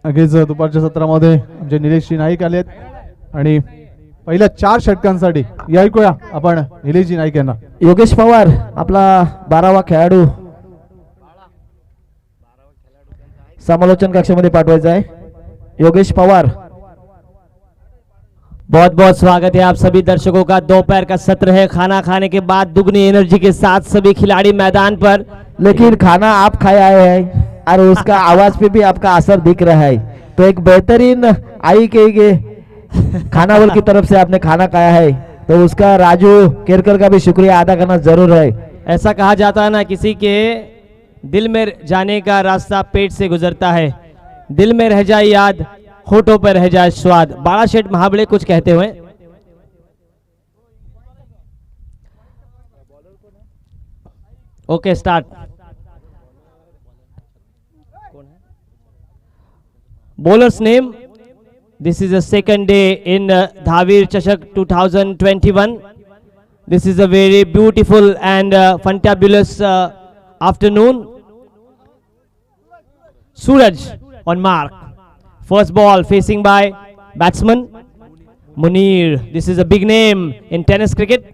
अगेच दुपारच्या सत्रामध्ये आमचे निलेशजी नाईक आलेत आणि पहिल्या 4 षटकांसाठी या ऐकूया आपण निलेशजी नाईक यांना. योगेश पवार आपला 12वा खेळाडू समालोचन कक्षामध्ये पाठवायचा है. योगेश पवार. बहुत बहुत स्वागत है आप सभी दर्शकों का. दोपहर का सत्र है. खाना खाने के बाद दुगनी एनर्जी के साथ सभी खिलाड़ी मैदान पर. लेकिन खाना आप खाए आए हैं और उसका आवाज पे भी आपका असर दिख रहा है. तो एक बेहतरीन आई के खानावल की तरफ से आपने खाना खाया है, तो उसका राजू केरकर का भी शुक्रिया अदा करना जरूर है. ऐसा कहा जाता है ना, किसी के दिल में जाने का रास्ता पेट से गुजरता है. दिल में रह जाए याद, होठों पर रह जाए स्वाद. बाड़ा शेठ महाबड़े कुछ कहते हुए. Okay start. Bowlers name. This is the second day in Dhavir Chashak 2021. This is a very beautiful and fantabulous afternoon. Suraj on mark. First ball facing by batsman Munir. This is a big name in tennis cricket.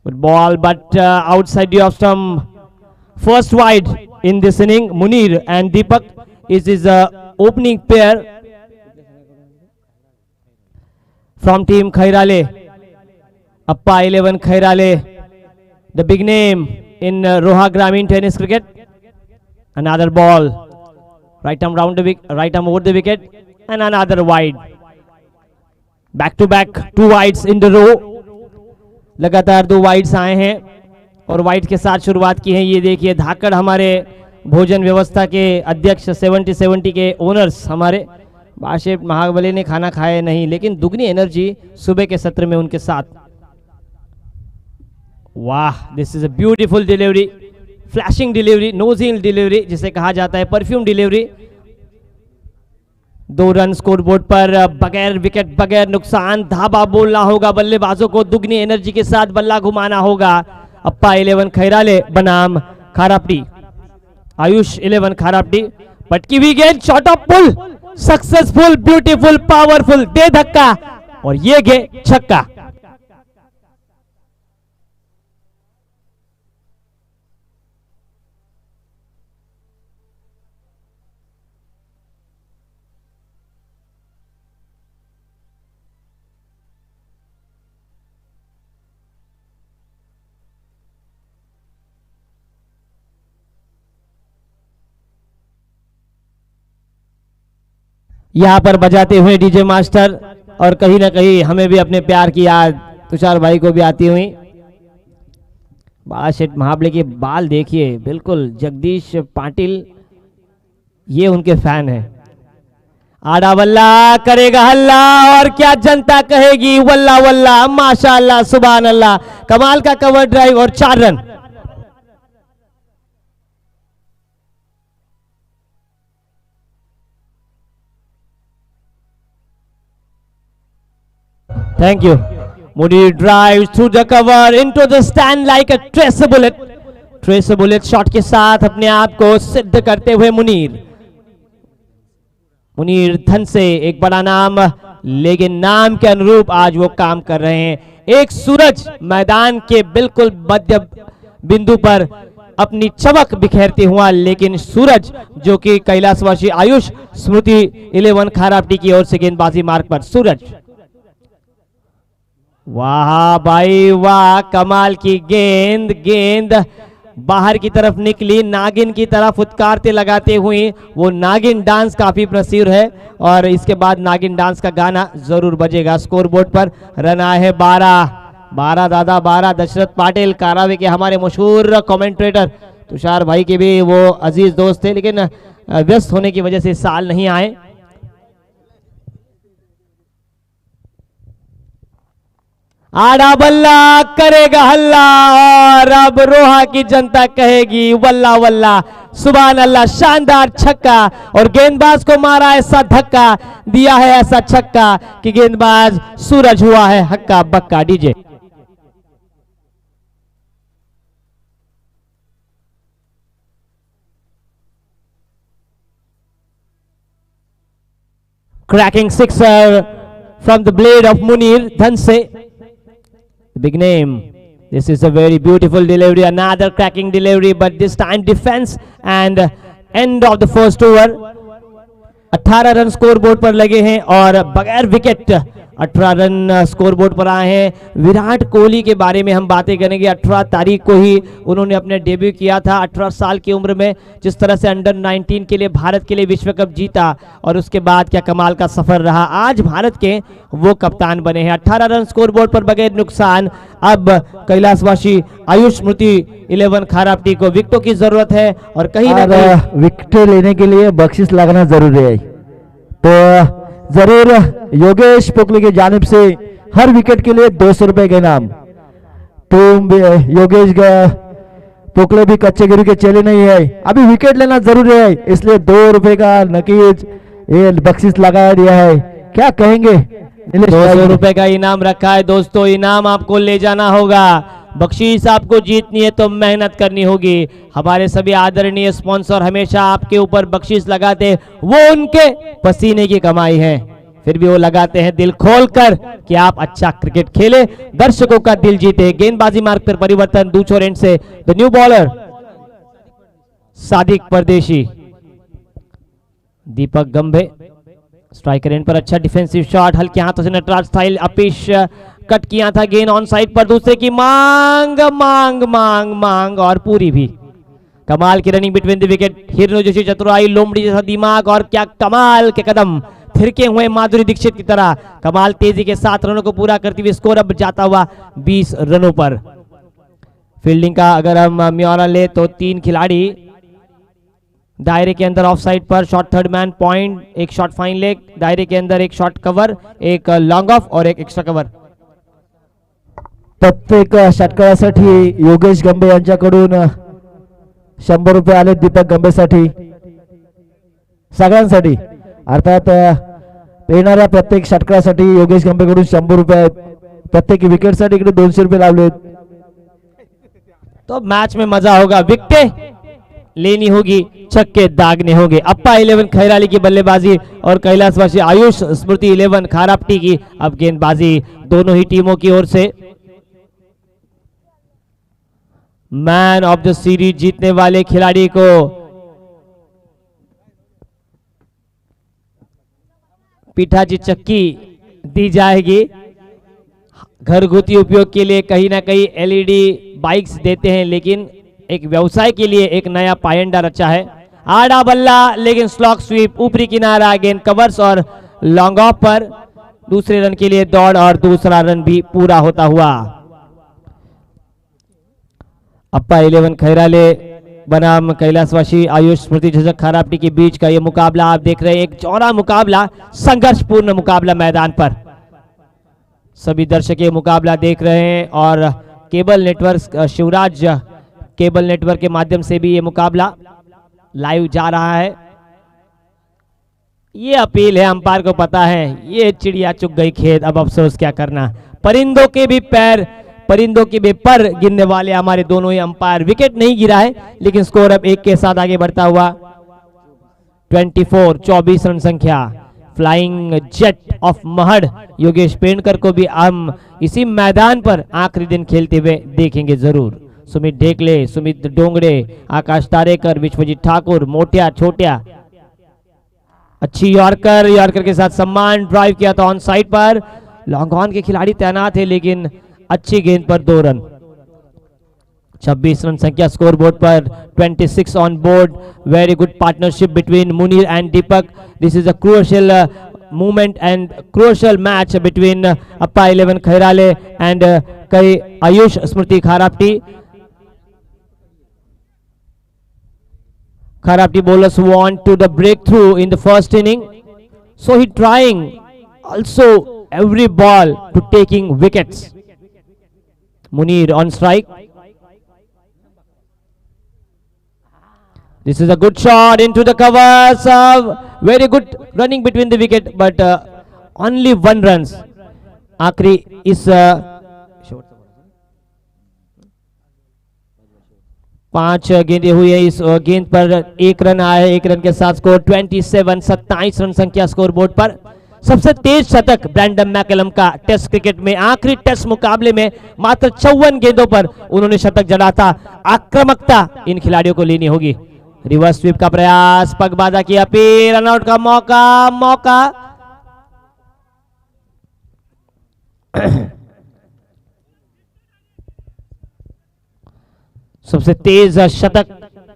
Good ball, but outside the off stump. First wide in this inning. Munir and Deepak is his opening pair from team Khairale. Appa 11 Khairale, the big name in Roha Gramin tennis cricket. Another ball, right arm round the wicket, right arm over the wicket, and another wide. Back to back 2 wides in the row. लगातार 2 wides आए हैं और wide के साथ शुरुआत की है. ये देखिए धाकड़ हमारे भोजन व्यवस्था के अध्यक्ष 70 के ओनर्स हमारे बादशाह महाबली ने खाना खाया नहीं, लेकिन दुगनी एनर्जी सुबह के सत्र में उनके साथ. वाह, this is a beautiful delivery, flashing delivery, नोजिल डिलीवरी जिसे कहा जाता है, परफ्यूम डिलीवरी. 2 रन स्कोरबोर्ड पर बगैर विकेट, बगैर नुकसान. धाबा बोलना होगा बल्लेबाजों को, दुगनी एनर्जी के साथ बल्ला घुमाना होगा. अप्पा 11 खैराले बनाम खारापटी. आयुष 11 खारापटी. पटकी हुई गेंद, shot off pull, successful, beautiful, powerful, दे धक्का और ये गेंद छक्का. यहाँ पर बजाते हुए डीजे मास्टर और कहीं ना कहीं हमें भी अपने प्यार की याद तुषार भाई को भी आती हुई. बादशाह महाबली के बाल देखिए, बिल्कुल जगदीश पाटिल ये उनके फैन है. आड़ा वल्ला करेगा हल्ला और क्या जनता कहेगी वल्ला वल्ला, माशाअल्लाह, सुभान अल्लाह. कमाल का कवर ड्राइव और 4 run. Thank you. Munir drives through the cover into the stand like a tracer bullet. Tracer bullet shot के साथ अपने आप को सिद्ध करते हुए मुनीर. मुनीर धन से एक बड़ा नाम, लेकिन नाम के अनुरूप आज वो काम कर रहे हैं. एक सूरज मैदान के बिल्कुल मध्य बिंदु पर अपनी चमक बिखेरते हुआ, लेकिन सूरज जो कि कैलाशवासी आयुष स्मृति 11 खारापटी की ओर से गेंदबाजी मार्ग पर. सूरज, वाह भाई वाह, कमाल की गेंद. गेंद बाहर की तरफ निकली, नागिन की तरफ फुटकारते लगाते हुए. वो नागिन डांस काफी प्रसिद्ध है और इसके बाद नागिन डांस का गाना जरूर बजेगा. स्कोरबोर्ड पर रन आए हैं 12 दादा 12. दशरथ पाटिल कारावे के हमारे मशहूर कमेंटेटर तुषार भाई के भी वो अजीज दोस्त थे, लेकिन व्यस्त होने की वजह से इस साल नहीं आए. आड़ा बल्ला करेगा हल्ला और अब रोहा की जनता कहेगी वल्ला वल्ला, सुभान अल्लाह. शानदार छक्का और गेंदबाज को मारा ऐसा धक्का, दिया है ऐसा छक्का कि गेंदबाज सूरज हुआ है हक्का बक्का. DJ cracking sixer from the blade of Munir Dhanse. The big name. This is a very beautiful delivery, another cracking delivery, but this time defense and end of the first over. 18 run scoreboard पर लगे हैं और बगैर wicket 18 run scoreboard पर आए हैं। विराट कोहली के बारे में हम बातें करेंगे। 18 तारीख को ही उन्होंने अपने डेब्यू किया था 18 साल की उम्र में। जिस तरह से अंडर 19 के लिए भारत के लिए विश्व कप जीता और उसके बाद क्या कमाल का सफर रहा। आज भारत के वो कप्तान बने हैं। 18 रन स्कोर बोर्ड पर बगैर नुकसान। अब कैलाशवासी आयुष स्मृति 11 खारापटी को विकेटों की जरूरत है और कहीं ना कहीं विकेट लेने के लिए बख्शिश लगाना जरूरी है। तो जरूर योगेश पोकले की जानिब से हर विकेट के लिए 200 रुपए के इनाम। तुम योगेश पोकले भी कच्चे गिरी के चले नहीं है, अभी विकेट लेना जरूरी है, इसलिए 2 रुपए का नकीज ये बख्शिश लगाया दिया है। क्या कहेंगे? 200 रुपए का इनाम रखा है दोस्तों। इनाम आपको ले जाना होगा, बख्शीश आपको जीतनी है तो मेहनत करनी होगी। हमारे सभी आदरणीय स्पॉन्सर हमेशा आपके ऊपर बख्शीश लगाते, वो उनके पसीने की कमाई है, फिर भी वो लगाते हैं दिल खोलकर कि आप अच्छा क्रिकेट खेले, दर्शकों का दिल जीते। गेंदबाजी मार्ग पर परिवर्तन दूसरे end say the new bowler Sadiq परदेशी, दीपक गंभे स्ट्राइकर एंड पर अच्छा डिफेंसिव शॉट, हल्के हाथों से Nataraj style uppish cut KIA था। गेंद ऑन साइड पर दूसरे की मांग मांग मांग मांग और पूरी भी। कमाल की रनिंग बिटवीन द विकेट, हिरनो जोशी चतुराई, लोमड़ी जैसा दिमाग और क्या कमाल के कदम थिरके हुए माधुरी दीक्षित की तरह। कमाल तेजी के साथ रनों को पूरा करते हुए स्कोर अब जाता हुआ 20 रनों पर। फील्डिंग का अगर हम म्योरा ले तो 3 खिलाड़ी दायरे के अंदर of side per, shot third man point, एक शॉट फाइन लेग, दायरे के अंदर एक शॉट कवर, एक लॉन्ग ऑफ और एक एक्स्ट्रा कवर। प्रत्येक षटकारासाठी योगेश गंभे यांच्याकडून 100 रुपये आले दीपक गंभेसाठी, सगळ्यांसाठी अर्थात येणाऱ्या प्रत्येक षटकारासाठी योगेश गंभेकडून 100 रुपये आहेत। प्रत्येक विकेटसाठी इकडे 200 रुपये लावलेत। तो मैच में मजा होगा, विकेटें लेनी होगी, छक्के दागने होंगे। अप्पा 11 खैराली की बल्लेबाजी और कैलाशवासी आयुष स्मृति 11 खारापटी की अब गेंदबाजी दोनों ही टीमों की ओर से। मैन ऑफ द सीरीज जीतने वाले खिलाड़ी को पिठाची चक्की दी जाएगी। घरगुती उपयोग के लिए कहीं ना कहीं एलईडी बाइक्स देते हैं, लेकिन एक व्यवसाय के लिए एक नया पायंडा रचा है। आड़ा बल्ला लेकिन स्लॉक स्वीप, ऊपरी किनारा, गेंद कवर्स और लॉन्ग ऑफ पर दूसरे रन के लिए दौड़ और दूसरा रन भी पूरा होता हुआ। अप्पा 11 खैराले बनाम कैलाशवासी आयुष स्मृति झज्जर खारापटी के बीच का ये मुकाबला आप देख रहे हैं, एक चौड़ा मुकाबला, संघर्षपूर्ण मुकाबला मैदान पर। सभी दर्शक ये मुकाबला देख रहे हैं और cable network, Shivraj cable network के माध्यम से भी ये मुकाबला लाइव जा रहा है। ये अपील है, अंपायर को पता है ये चिड़िया चुग गई खेत, अब अफसोस क्या करना। परिंदों के भी पैर, परिंदों के भी पर गिरने वाले हमारे दोनों ही अंपायर। विकेट नहीं गिरा है लेकिन स्कोर अब 1 के साथ आगे बढ़ता हुआ 24 रन संख्या। Flying jet of Mahad Yogesh Pendkar को भी हम इसी मैदान पर आखिरी दिन खेलते हुए देखेंगे जरूर। सुमित ढेकले, सुमित डोंगड़े, आकाश तारेकर, विश्वजीत ठाकुर, मोटिया छोटिया, अच्छी यॉर्कर, यॉर्कर के साथ सम्मान ड्राइव किया था ऑन साइड पर। लॉन्ग ऑन के खिलाड़ी तैनात है लेकिन अच्छी गेंद पर 2 रन। 26 रन संख्या स्कोर बोर्ड पर, 26 on board. Very good partnership between Munir and Deepak. This is a crucial movement and crucial match between Appa 11 Khairale and Ayush Smriti Kharapti. Kharapti bowlers want to the breakthrough in the first inning, so he trying also every ball to taking wickets. Munir on strike. This is a good shot into the covers. Very good running between the wicket, but only 1 runs. आखिरी इस 5 गेंदें हुई है, इस गेंद पर 1 run आया है। 1 run के साथ score 27 run संख्या scoreboard पर। सबसे तेज शतक ब्रैंडन मैकलम का टेस्ट क्रिकेट में आखिरी टेस्ट मुकाबले में मात्र 54 गेंदों पर उन्होंने शतक जड़ा था। आक्रामकता इन खिलाड़ियों को लेनी होगी। रिवर्स स्वीप का प्रयास, पगबाजा की अपील, रनआउट का मौका सबसे तेज शतक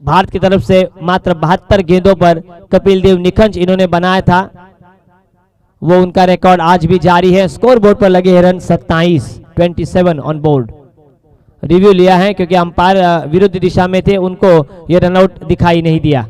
भारत की तरफ से मात्र 72 गेंदों पर कपिल देव निखंज इन्होंने बनाया था, वो उनका रिकॉर्ड आज भी जारी है। स्कोर बोर्ड पर लगे हैं रन 27 ऑन बोर्ड। रिव्यू लिया है क्योंकि अंपायर विरुद्ध दिशा में थे, उनको ये रनआउट दिखाई नहीं दिया।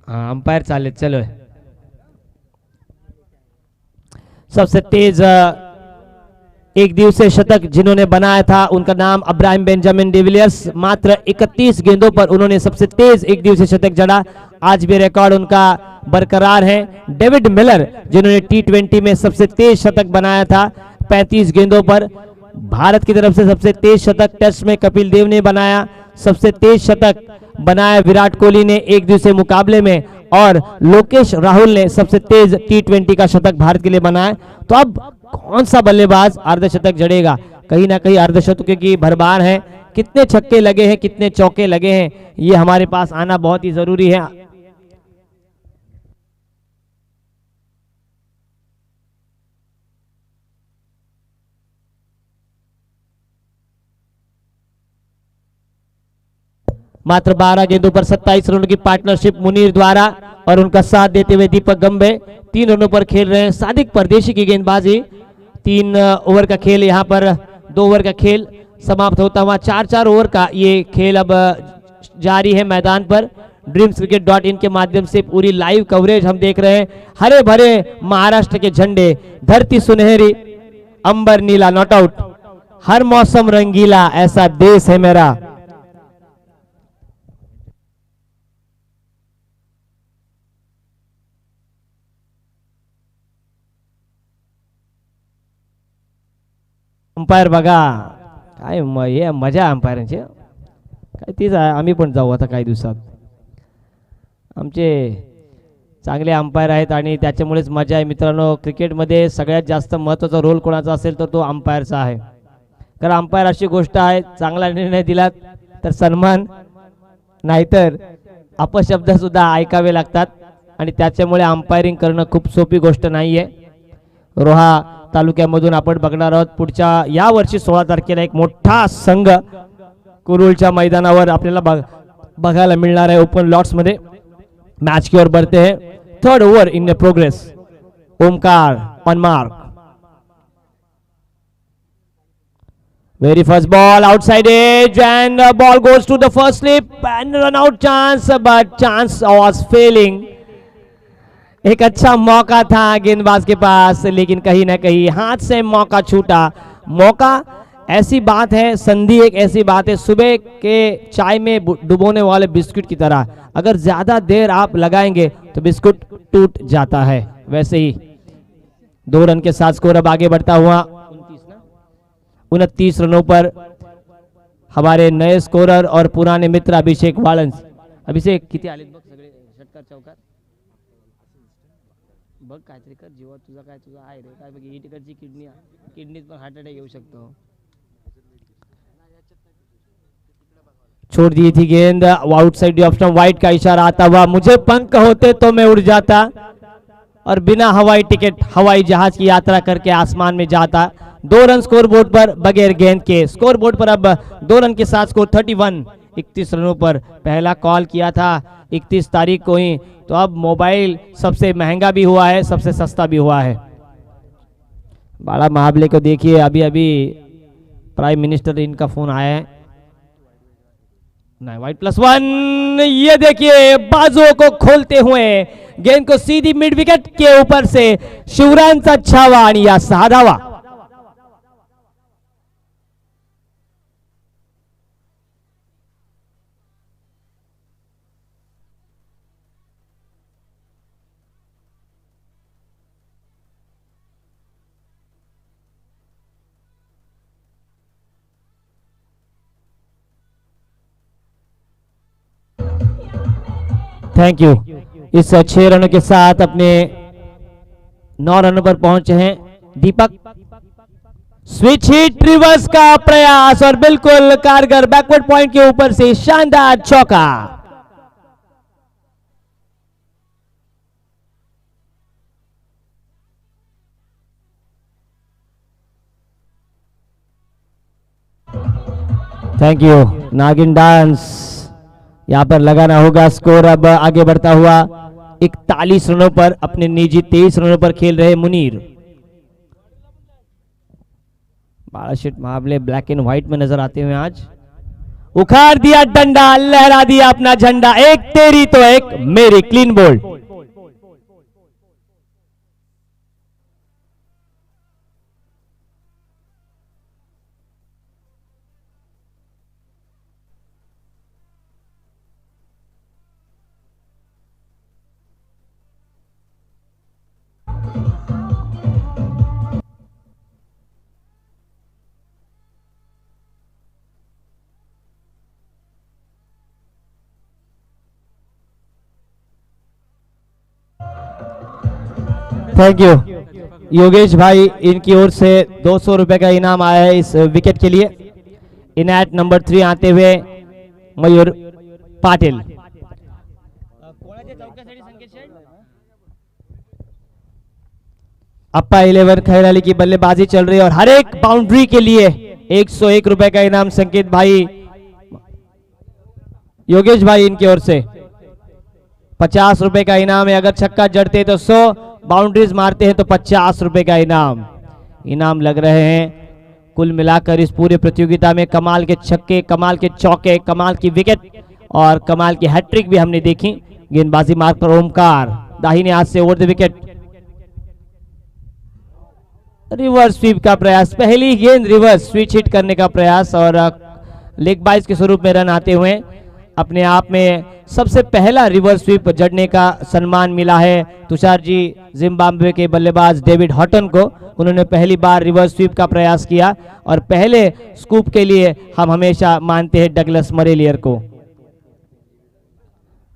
हाँ, अंपायर चाले चलो। सबसे तेज एक दिवसीय शतक जिन्होंने बनाया था उनका नाम अब्राहिम बेंजामिन डिविलियर्स। मात्र 31 गेंदों पर उन्होंने सबसे तेज एक दिवसीय शतक जड़ा, आज भी रिकॉर्ड उनका बरकरार है। डेविड मिलर जिन्होंने T20 में सबसे तेज शतक बनाया था 35 गेंदों पर। भारत की तरफ से सबसे तेज शतक टेस्ट में कपिल देव ने बनाया। सबसे तेज शतक बनाया विराट कोहली ने एक दिवसीय मुकाबले में, और लोकेश राहुल ने सबसे तेज T20 का शतक भारत के लिए बनाया। तो अब कौन सा बल्लेबाज अर्धशतक जड़ेगा? कहीं ना कहीं अर्धशतकों की भरमार है। कितने छक्के लगे हैं, कितने चौके लगे हैं, ये हमारे पास आना बहुत ही जरूरी है। मात्र 12 गेंदों पर 27 रनों की पार्टनरशिप मुनीर द्वारा, और उनका साथ देते हुए दीपक गंबे 3 रनों पर खेल रहे हैं। सादिक परदेशी की गेंदबाजी। 3 ओवर का खेल, यहाँ पर 2 ओवर का खेल समाप्त होता हुआ 4-4 ओवर का ये खेल अब जारी है मैदान पर। ड्रीम्सcricket.in के माध्यम से पूरी लाइव कवरेज हम देख रहे हैं। हरे भरे महाराष्ट्र के झंडे, धरती सुनहरी, अंबर नीला, नॉट आउट, हर मौसम रंगीला, ऐसा देश है मेरा। अंपायर बघा काय हे मजा अंपायरांची काय तीच आहे। आम्ही पण जाऊ आता काही दिवसात। आमचे चांगले अंपायर आहेत आणि त्याच्यामुळेच मजा आहे मित्रांनो। क्रिकेटमध्ये सगळ्यात जास्त महत्त्वाचा रोल कोणाचा असेल तर तो अंपायरचा आहे, कारण अंपायर अशी गोष्ट आहे, चांगला निर्णय दिला तर सन्मान, नाहीतर अपशब्द सुद्धा ऐकावे लागतात, आणि त्याच्यामुळे अंपायरिंग करणं खूप सोपी गोष्ट नाहीये। रोहा तालुक्यामधून आपण बघणार आहोत पुढच्या या वर्षी 16 तारखेला एक मोठा संघ कुरुलच्या मैदानावर आपल्याला बघायला मिळणार आहे। ओपन लॉट्स मध्ये मैच की ओर बढ़ते हैं। 3rd over in progress. Omkar on mark, very first ball outside edge and ball goes to the first slip and run out chance, but chance was failing। एक अच्छा मौका था गेंदबाज के पास, लेकिन कहीं ना कहीं हाथ से मौका छूटा। मौका ऐसी बात है, संधि एक ऐसी बात है, सुबह के चाय में डुबोने वाले बिस्कुट की तरह, अगर ज्यादा देर आप लगाएंगे तो बिस्कुट टूट जाता है। वैसे ही 2 रन के साथ स्कोर अब आगे बढ़ता हुआ 29 रनों पर हमारे नए स्कोरर और पुराने मित्र अभिषेक वालंस। अभिषेक किती आले बघ सगळे षटकार चौकार बघ, काहीतरी कर जीवा, तुझा काय तुझा आहे रे काय बघ, ही तिकडची किडनीत पण हार्ट अटॅक येऊ शकतो। छोड़ दी थी गेंद आउटसाइड दी ऑप्शन, वाइट का इशारा आता हुआ, मुझे पंख होते तो मैं उड़ जाता और बिना हवाई टिकट हवाई जहाज की यात्रा करके आसमान में जाता। 2 रन स्कोर बोर्ड पर बगैर गेंद के। स्कोर बोर्ड पर अब 2 रन के साथ स्कोर 31। 31 रनों पर पहला कॉल किया था 31 तारीख को ही, तो अब मोबाइल सबसे महंगा भी हुआ है, सबसे सस्ता भी हुआ है। बाड़ा महाबले को देखिए, अभी अभी प्राइम मिनिस्टर इनका फोन आया है। वाइट +1, ये देखिए बाजुओं को खोलते हुए गेंद को सीधी मिड विकेट के ऊपर से शिवरायांचा छावा आणि या 6 धावा। Thank you. इस 6 रनों के साथ अपने 9 रनों पर पहुंचे हैं दीपक। स्विच हिट रिवर्स का प्रयास और बिल्कुल कारगर बैकवर्ड पॉइंट के ऊपर से शानदार चौका। Thank you. नागिन डांस यहां पर लगाना होगा। स्कोर अब आगे बढ़ता हुआ 41 रनों पर अपने निजी 23 रनों पर खेल रहे मुनीर। बालाशिट महाबले ब्लैक एंड व्हाइट में नजर आते हुए आज। उखाड़ दिया डंडा, लहरा दिया अपना झंडा, एक तेरी तो एक मेरी, clean bowled. Thank you Yogesh भाई, इनकी ओर से 200 रुपए का इनाम आया है इस विकेट के लिए। इन एट नंबर 3 आते हुए मयूर पाटिल। अप्पा 11 खैराली की बल्लेबाजी चल रही है और हर एक बाउंड्री के लिए 101 रुपए का इनाम संकेत भाई, योगेश भाई इनकी ओर से 50 रुपए का इनाम है। अगर छक्का जड़ते तो 100, बाउंड्रीज मारते हैं तो 50 रुपए का इनाम लग रहे हैं। कुल मिलाकर इस पूरे प्रतियोगिता में कमाल के छक्के, कमाल के चौके, कमाल की विकेट और कमाल की हैट्रिक भी हमने देखी। गेंदबाजी मार्ग पर ओमकार दाहिने हाथ से over the wicket, reverse sweep का प्रयास, पहली गेंद रिवर्स स्विच हिट करने का प्रयास और लेग बाइज के स्वरूप में रन आते हुए अपने आप में सबसे पहला रिवर्स स्वीप जड़ने का सम्मान मिला है तुषार जी जिम्बाब्वे के बल्लेबाज डेविड हॉटन को। उन्होंने पहली बार रिवर्स स्वीप का प्रयास किया और पहले स्कूप के लिए हम हमेशा मानते हैं डगलस मरेलियर को।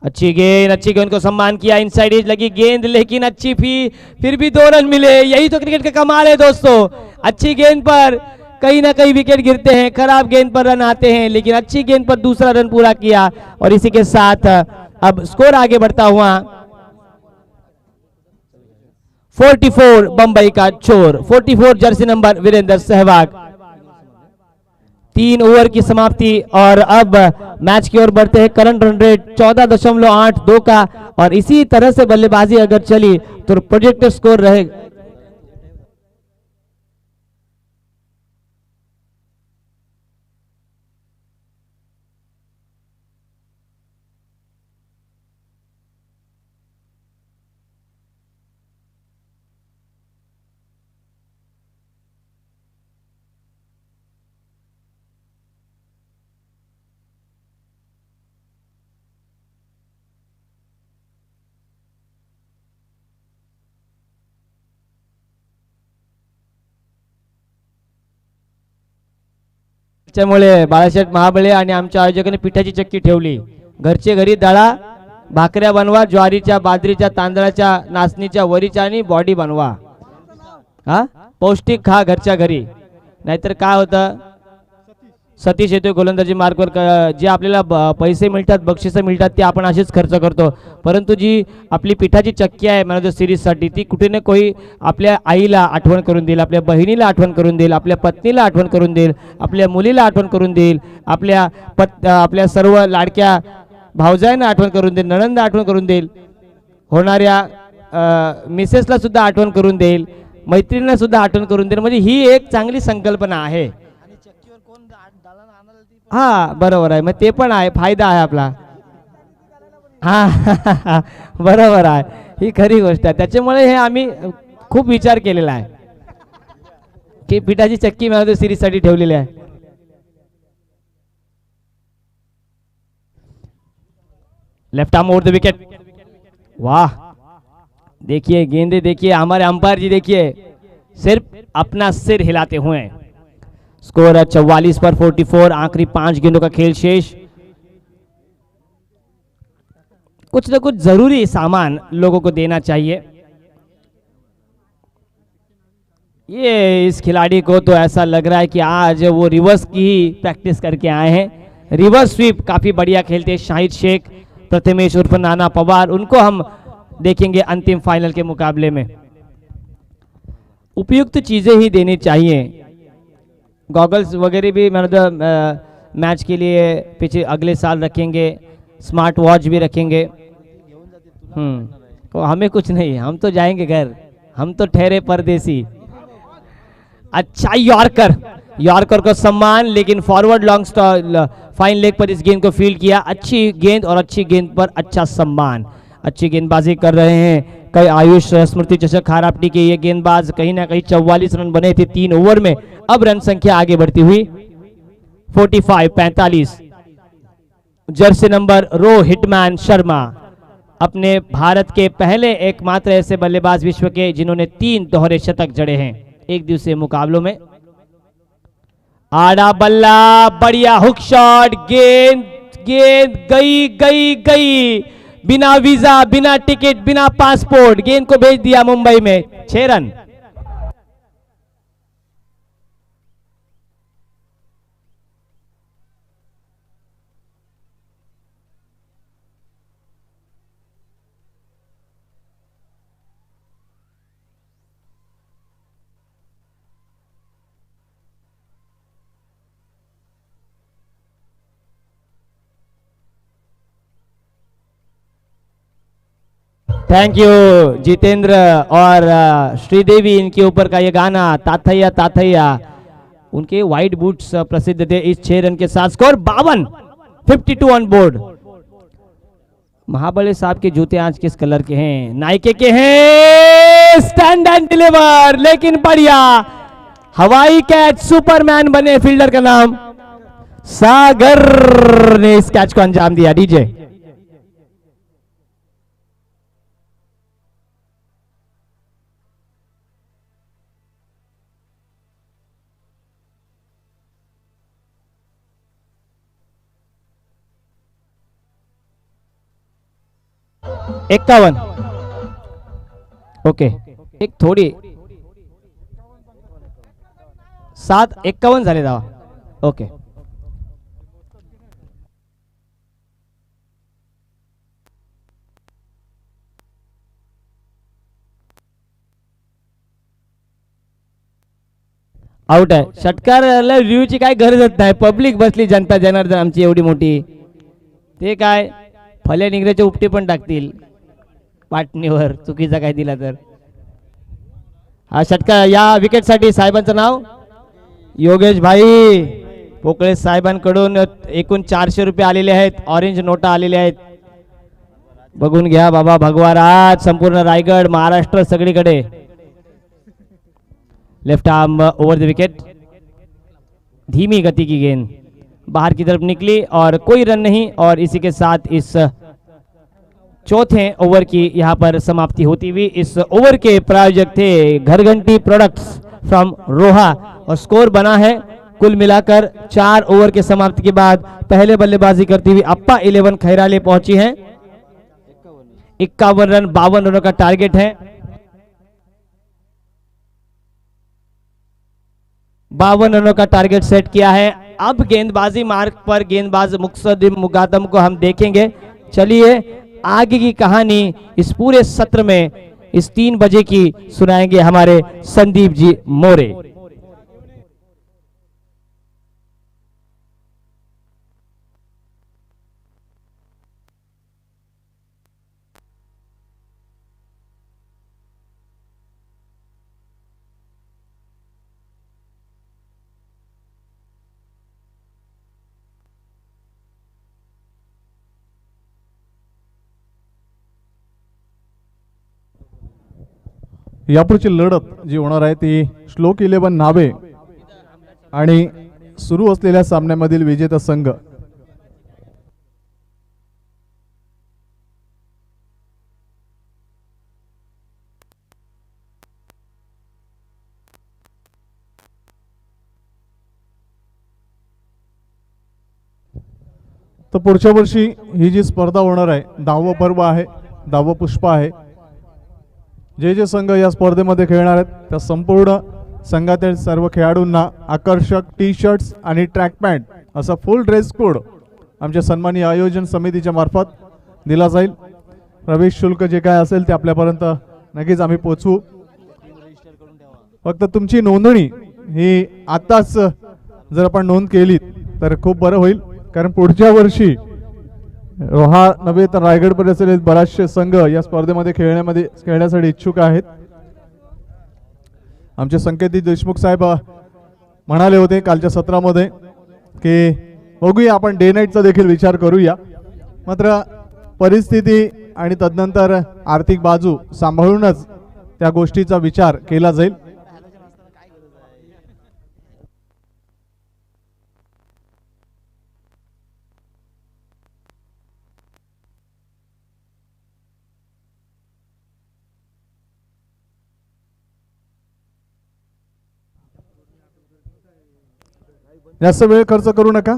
अच्छी गेंद को सम्मान किया, इनसाइड एज लगी गेंद लेकिन अच्छी फिर भी 2 रन मिले। यही तो क्रिकेट का कमाल है दोस्तों, अच्छी गेंद पर कहीं ना कहीं विकेट गिरते हैं, खराब गेंद पर रन आते हैं, लेकिन अच्छी गेंद पर दूसरा रन पूरा किया और इसी के साथ अब स्कोर आगे बढ़ता हुआ 44 बंबई का चोर, 44 jersey number Virender Sehwag. 3 over की समाप्ति और अब मैच की ओर बढ़ते हैं। करंट रन रेट 14.82 का और इसी तरह से बल्लेबाजी अगर चली तो प्रोजेक्टेड स्कोर रहेगा त्यामुळे बाळासाहेब महाबळे आणि आमच्या आयोजकांनी पिठाची चक्की ठेवली। घरचे घरी दळा, भाकऱ्या बनवा, ज्वारीच्या, बाजरीच्या, तांदळाच्या, नाचणीच्या, वरीच्या आणि बॉडी बनवा। हा पौष्टिक खा घरच्या घरी, नाहीतर काय होतं सतीश येतोय गोलंदाजी मार्कवर, जे आपल्याला पैसे मिळतात, बक्षिसं मिळतात ते आपण असेच खर्च करतो, परंतु जी आपली पिठाची चक्की आहे मॅन ऑफ द सिरीजसाठी ती कुठे ना कोई आपल्या आईला आठवण करून देईल, आपल्या बहिणीला आठवण करून देईल, आपल्या पत्नीला आठवण करून देईल, आपल्या मुलीला आठवण करून देईल, आपल्या सर्व लाडक्या भावजाईंना आठवण करून देईल, नणंद आठवण करून देईल, होणाऱ्या मिसेसला सुद्धा आठवण करून देईल, मैत्रिणींना सुद्धा आठवण करून देईल। म्हणजे ही एक चांगली संकल्पना आहे। हा बरोबर आहे, मग ते पण आहे, फायदा आहे आपला। हा बरोबर आहे, ही खरी गोष्ट आहे। त्याच्यामुळे हे आम्ही खूप विचार केलेला आहे की पिठाची चक्की मॅन ऑफ द सिरीज साठी ठेवलेली आहे। Left arm over the wicket, वाह देखिए गेंदे देखिए, हमारे अंपायर जी देखिए सिर्फ अपना सिर हिलाते हुए। स्कोर है 44 पर 44, आखिरी 5 गेंदों का खेल शेष। कुछ ना कुछ जरूरी सामान लोगों को देना चाहिए। ये इस खिलाड़ी को तो ऐसा लग रहा है कि आज वो रिवर्स की ही प्रैक्टिस करके आए हैं। रिवर्स स्वीप काफी बढ़िया खेलते हैं शाहिद शेख, प्रथमेश उर्फ नाना पवार, उनको हम देखेंगे अंतिम फाइनल के मुकाबले में। उपयुक्त चीजें ही देनी चाहिए, गॉगल्स वगैरह भी मतलब मैच के लिए पीछे अगले साल रखेंगे, स्मार्ट वॉच भी रखेंगे। तो हमें कुछ नहीं, हम तो जाएंगे घर, हम तो ठहरे परदेसी। अच्छा यॉर्कर, यॉर्कर को सम्मान, लेकिन फॉरवर्ड लॉन्ग फाइन लेग पर इस गेंद को फील्ड किया। अच्छी गेंद और अच्छी गेंद पर अच्छा सम्मान, अच्छी गेंदबाजी कर रहे हैं कई आयुष स्मृति चषक खारापटी के ये गेंदबाज। कहीं ना कहीं 44 रन बने थे 3 ओवर में, अब रन संख्या आगे बढ़ती हुई 45 jersey number Ro hitman Sharma अपने भारत के पहले एकमात्र ऐसे बल्लेबाज विश्व के जिन्होंने 3 दोहरे शतक जड़े हैं एक दिवसीय मुकाबलों में। आड़ा बल्ला, बढ़िया हुक शॉट, गेंद गेंद गई गई गई, बिना वीजा, बिना टिकट, बिना पासपोर्ट गेंद को भेज दिया मुंबई में। 6 रन। थैंक यू जितेंद्र और श्रीदेवी, इनके ऊपर का ये गाना ताथैया ताथैया, उनके वाइट बूट्स प्रसिद्ध थे। इस 6 रन के साथ स्कोर 52 ऑन बोर्ड। महाबली साहब के जूते आज किस कलर के हैं? नाइके के हैं। स्टैंड एंड डिलीवर, लेकिन बढ़िया हवाई कैच, सुपरमैन बने फील्डर का नाम सागर ने इस कैच को अंजाम दिया। डीजे 51। ओके, एक थोडी 7:51 झाले धावा। ओके, आउट आहे। षटकारला रिव्ह्यूची काय गरजच नाही, पब्लिक बसली, जनता जनार्दन आमची एवढी मोठी, ते काय फले निगरेचे उपटे पण टाकतील पाटणीवर चुकीचा काय दिला तर। हा षटकार, या विकेटसाठी साहेबांचं नाव योगेश भाई पोकळे साहेबांकडून एकूण 400 रुपये आलेले आहेत, ऑरेंज नोटा आलेल्या आहेत, बघून घ्या बाबा भगवा आज संपूर्ण रायगड महाराष्ट्र सगळीकडे। Left arm over the wicket, धीमी गति की गेंद बाहर की तरफ निकली और कोई रन नहीं, और इसी के साथ इस चौथे ओवर की यहां पर समाप्ति होती हुई। इस ओवर के प्रायोजक थे घरघंटी प्रोडक्ट्स फ्रॉम रोहा, और स्कोर बना है कुल मिलाकर 4 ओवर के समाप्ति के बाद पहले बल्लेबाजी करती हुई अप्पा 11 खैराले पहुंची हैं। 51 रन 52 रनों का टारगेट है। 52 रनों का टारगेट सेट किया है। अब गेंदबाजी मार्ग पर गेंदबाज मुक्सदिम मुकादम को हम देखेंगे। चलिए आगे की कहानी इस पूरे सत्र में इस 3 बजे की सुनाएंगे हमारे संदीप जी मोरे। यापुढची लढत जी होणार आहे ती श्लोक 11 नावे आणि सुरू असलेल्या सामन्यामधील विजेता संघ तर पुढच्या वर्षी ही जी स्पर्धा होणार आहे, 10वं पर्व आहे, 10वं पुष्प आहे. जे जे संघ या स्पर्धेमध्ये खेळणार आहेत त्या संपूर्ण संघातील सर्व खेळाडूंना आकर्षक टी शर्ट्स आणि ट्रॅक पॅन्ट असा फुल ड्रेस कोड आमच्या सन्माननीय आयोजन समितीच्या मार्फत दिला जाईल. प्रवेश शुल्क जे काय असेल ते आपल्यापर्यंत नक्कीच आम्ही पोचवू. फक्त तुमची नोंदणी ही आताच जर आपण नोंद केली तर खूप बरं होईल, कारण पुढच्या वर्षी रोहा नव्हे तर रायगड परिसरातील बरेचसे संघ या स्पर्धेमध्ये खेळण्यासाठी इच्छुक आहेत. आमचे संकेती देशमुख साहेब म्हणाले होते कालच्या सत्रामध्ये की बघूया आपण डे नाईटचा देखील विचार करूया, मात्र परिस्थिती आणि तदनंतर आर्थिक बाजू सांभाळूनच त्या गोष्टीचा विचार केला जाईल. जास्त वेळ खर्च करू नका,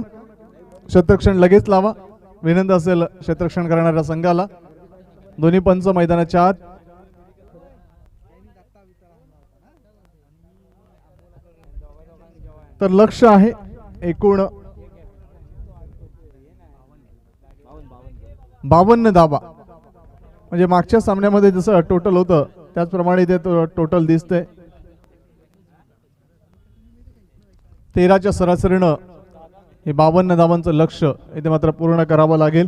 क्षेत्ररक्षण लगेच लावा. विनंती असेल क्षेत्ररक्षण करणाऱ्या संघाला. दोन्ही पंच मैदानाच्या आत. तर लक्ष आहे एकूण 52 धावा, म्हणजे मागच्या सामन्यामध्ये जसं टोटल होतं त्याचप्रमाणे इथे टोटल दिसतंय. 13च्या सरासरीनं हे 52 धावांचं लक्ष इथे मात्र पूर्ण करावं लागेल.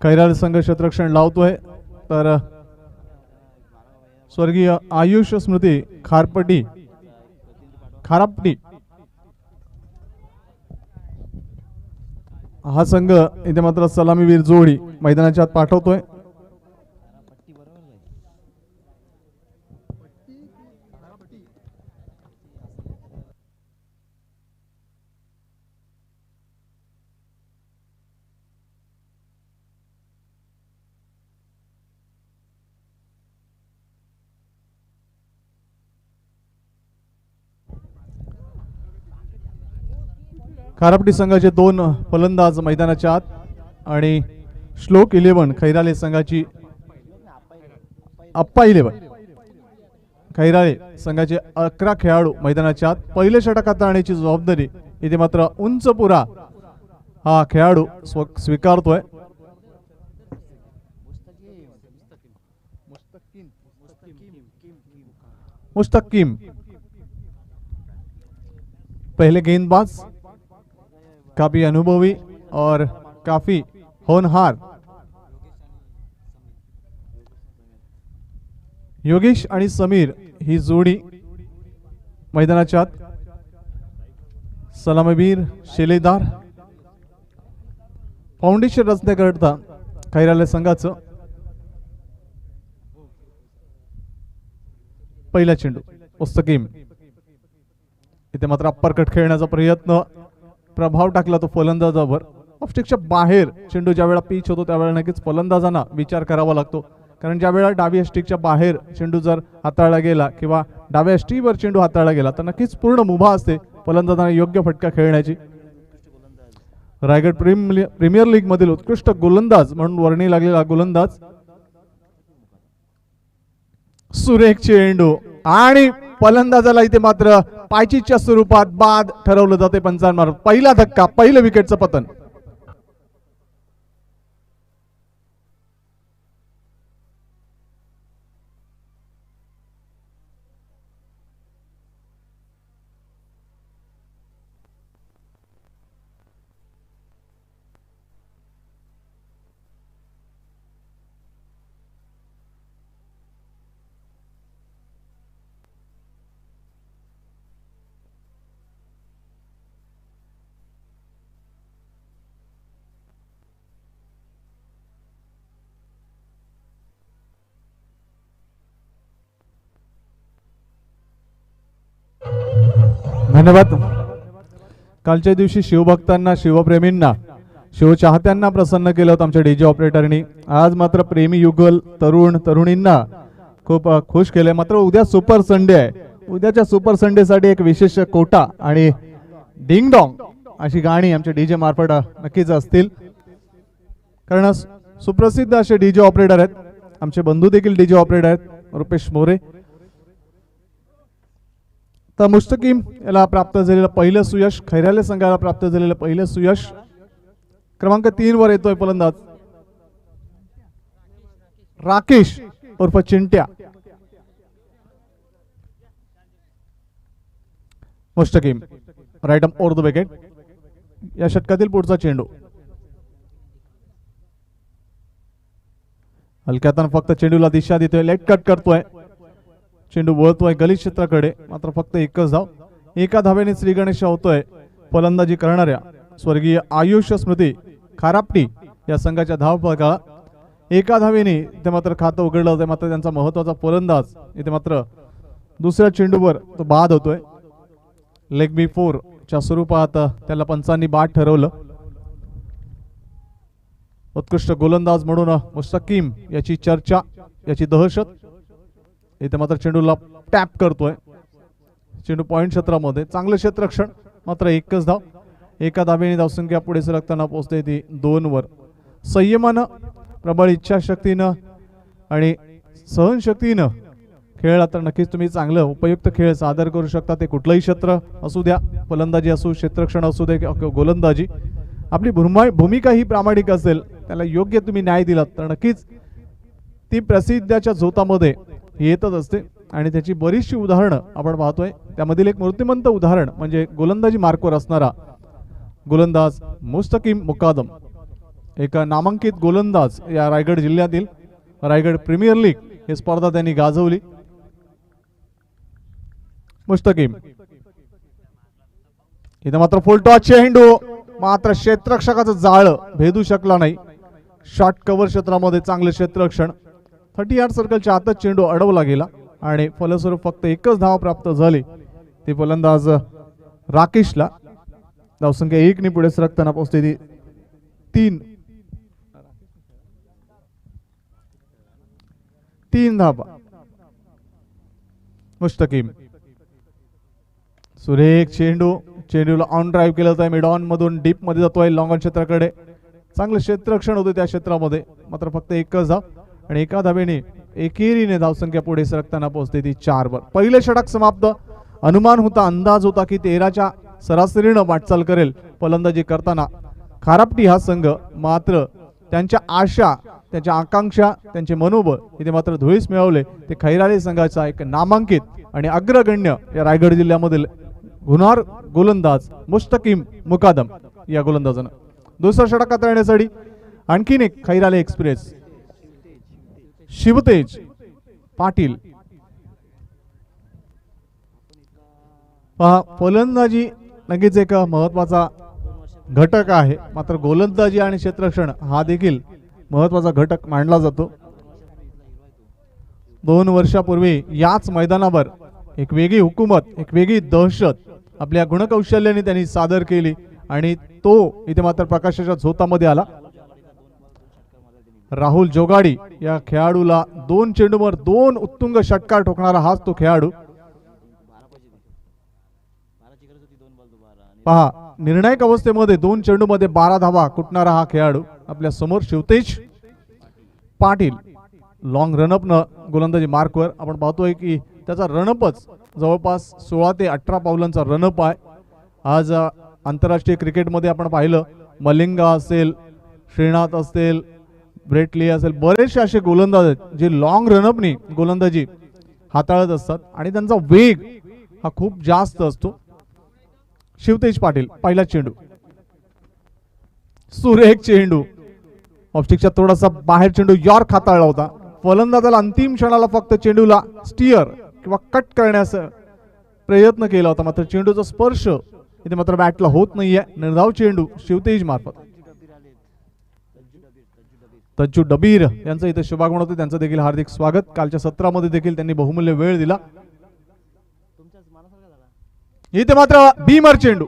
खैराल संघ क्षेत्ररक्षण लावतोय, तर स्वर्गीय आयुष स्मृती खारपटी हा संघ इथे मात्र सलामीवीर जोडी मैदानाच्या आत पाठवतोय. खारपटी संघाचे 2 फलंदाज मैदानाच्या आत आणि श्लोक 11 खैराले संघाची अप्पा 11 खैराले संघाचे 11 खेळाडू मैदानाच्या आत. पहिले षटक हाताळण्याची जबाबदारी इथे मात्र उंचपुरा हा खेळाडू स्वीकारतोय. मुस्तकीम पहले गेंदबाज, काफी अनुभवी और काफी होनहार. योगेश आणि समीर ही जोडी मैदानाच्या आत. सलामीवीर शिलेदार. फाउंडेशन रचण्याकरता खैराले संघाचं पहिला चेंडू मुस्तकीम. इथे मात्र अप्परकट खेळण्याचा प्रयत्न, प्रभाव टाकला तो फलंदाजावर. ऑफस्टिकच्या बाहेर चेंडू ज्या वेळा पिच होतो त्यावेळेला नक्कीच फलंदाजांना विचार करावा लागतो, कारण ज्या वेळा डाव्या स्टिकच्या बाहेर चेंडू जर हाताळला गेला किंवा डाव्या स्टिकवर चेंडू हाताळला गेला तर नक्कीच पूर्ण मुभा असते फलंदाजांना योग्य फटका खेळण्याची. रायगड प्रीमियर लीग मधील उत्कृष्ट गोलंदाज म्हणून वर्णी लागलेला गोलंदाज. सुरेख चेंडू आणि फलंदाजाला इथे मात्र पायचीच्या स्वरूपात बाद ठरवलं जाते पंचांमार्फत. पहिला धक्का, पहिलं विकेटचं पतन. धन्यवाद. कालच्या दिवशी शिवभक्तांना, शिवप्रेमींना, शिवचाहत्यांना प्रसन्न केलं होतं आमच्या डीजे ऑपरेटरनी. आज मात्र प्रेमी युगल तरुण तरुणींना खूप खुश केले. मात्र उद्या सुपर संडे आहे. उद्याच्या सुपर संडे साठी एक विशेष कोटा आणि डिंग डॉंग अशी गाणी आमच्या डीजे मार्फत नक्कीच असतील, कारण सुप्रसिद्ध असे डीजे ऑपरेटर आहेत. आमचे बंधू देखील डीजे ऑपरेटर आहेत, रुपेश मोरे. तर मुस्तकीम याला प्राप्त झालेलं पहिलं सुयश, खैराले संघाला प्राप्त झालेलं पहिलं सुयश. क्रमांक 3 वर येतोय फलंदाज राकेश उर्फ Chintya. Mustakim right up over the wicket. या षटकातील पुढचा चेंडू हलक्यातून फक्त चेंडूला दिशा देतोय, लेट कट करतोय, चेंडू वळतोय गलित क्षेत्राकडे. मात्र फक्त एकच धाव. एका धावेने श्री गणेश होतोय फलंदाजी करणाऱ्या स्वर्गीय आयुष स्मृती खारापटी या संघाच्या धावफलकाला. एका धावेने इथे मात्र खातं उघडलं होतं. मात्र त्यांचा महत्वाचा फलंदाज इथे मात्र दुसऱ्या चेंडूवर तो बाद होतोय. लेग बी 4 च्या स्वरूपात त्याला पंचांनी बाद ठरवलं. उत्कृष्ट गोलंदाज म्हणून मुस्तकीम याची चर्चा, याची दहशत. इथे मात्र चेंडूला टॅप करतोय, चेंडू पॉइंट क्षेत्रामध्ये. चांगलं क्षेत्ररक्षण, मात्र एकच धाव. एका धावेने धावसंख्या पुढे सरकताना पोहोचते ती 2 वर. संयमानं, प्रबळ इच्छाशक्तीनं आणि सहनशक्तीनं खेळला तर नक्कीच तुम्ही चांगलं उपयुक्त खेळ सादर करू शकता. ते कुठलंही क्षेत्र असू द्या, फलंदाजी असू, क्षेत्ररक्षण असू दे किंवा गोलंदाजी. आपली भूमिका ही प्रामाणिक असेल, त्याला योग्य तुम्ही न्याय दिलात तर नक्कीच ती प्रसिद्धाच्या झोतामध्ये येतच असते. आणि त्याची बरीचशी उदाहरणं आपण पाहतोय. त्यामधील एक मूर्तिमंत उदाहरण म्हणजे गोलंदाजी मार्कवर असणारा गोलंदाज मुस्तकीम मुकादम. एक नामांकित गोलंदाज या रायगड जिल्ह्यातील. रायगड प्रीमियर लीग ही स्पर्धा त्यांनी गाजवली. मुस्तकीम इथे मात्र फुल टॉस चेंडू, मात्र क्षेत्ररक्षकाचं जाळं भेदू शकला नाही. शॉर्ट कव्हर क्षेत्रामध्ये चांगले क्षेत्ररक्षण. 30 यार्ड सर्कलच्या आतच चेंडू अडवला गेला आणि फलस्वरूप फक्त एकच धाव प्राप्त झाली. ती फलंदाज राकेशला. धावसंख्या 1 ने पुढे सरकताना पोहोचते ती 3 धावा. मुस्तकीम सुरेख चेंडू, चेंडूला ऑन ड्राईव्ह केलं जातंय. मिड ऑन मधून डीप मध्ये जातोय लॉंग ऑन क्षेत्राकडे. चांगलं क्षेत्ररक्षण होतं त्या क्षेत्रामध्ये, मात्र फक्त एकच धाव. आणि एका धावेने एकेरीने धावसंख्या पुढे सरकताना पोहोचते ती 4 वर. पहिले षटक समाप्त. अनुमान होता, अंदाज होता की 13च्या सरासरीनं वाटचाल करेल फलंदाजी करताना खारापटी हा संघ. मात्र त्यांच्या आशा, त्यांच्या आकांक्षा, त्यांचे मनोबळ इथे मात्र धुळीस मिळवले. ते खैराले संघाचा एक नामांकित आणि अग्रगण्य या रायगड जिल्ह्यामधील गुन्हार गोलंदाज मुस्तकीम मुकादम या गोलंदाजानं. दुसरा षटक हाताळण्यासाठी आणखीन एक खैराले एक्सप्रेस शिवतेज पाटील. पहा, फलंदाजी नक्कीच एक महत्वाचा घटक आहे, मात्र गोलंदाजी आणि क्षेत्ररक्षण हा देखील महत्वाचा घटक मानला जातो. 2 वर्षापूर्वी याच मैदानावर एक वेगळी हुकूमत, एक वेगळी दहशत आपल्या गुणकौशल्याने त्यांनी सादर केली आणि तो इथे मात्र प्रकाशाच्या झोतामध्ये आला. राहुल जोगाडी या खेळाडूला 2 चेंडूवर 2 उत्तुंग षटकार ठोकणारा हाच तो खेळाडू. पहा, निर्णायक अवस्थेमध्ये 2 चेंडूमध्ये 12 धावा कुटणारा हा खेळाडू आपल्या समोर शिवतेज पाटील. लॉंग रनअप न गोलंदाजी मार्कवर आपण पाहतोय की त्याचा रनअपच जवळपास 16 ते 18 पावलांचा रनअप आहे. आज आंतरराष्ट्रीय क्रिकेटमध्ये आपण पाहिलं, मलिंगा असेल, श्रीनाथ असेल, ब्रेटली असेल, बरेचसे असे गोलंदाज आहेत जे लॉंग रनअपनी गोलंदाजी हाताळत असतात आणि त्यांचा वेग हा खूप जास्त असतो. शिवतेज पाटील पहिला चेंडू, सुरेख चेंडू, ऑफस्टिकच्या थोडासा बाहेर चेंडू यॉर्क हाताळला होता. फलंदाजाला अंतिम क्षणाला फक्त चेंडूला स्टिअर किंवा कट करण्याचा प्रयत्न केला होता, मात्र चेंडूचा स्पर्श इथे मात्र बॅटला होत नाहीये. निर्धाव चेंडू शिवतेज मार्फत. तज्जू डबीर यांचं इथे शुभागमन होते, त्यांचं देखील हार्दिक स्वागत. कालच्या सत्रामध्ये देखील त्यांनी बहुमूल्य वेळ दिला. इथे मात्र बीमर चेंडू,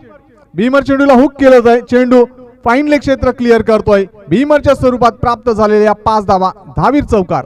बीमर चेंडूला हुक केलं जाय. चेंडू फाईन लेग क्षेत्र क्लिअर करतोय. बीमरच्या स्वरूपात प्राप्त झालेल्या 5 धावा, धावीर चौकार.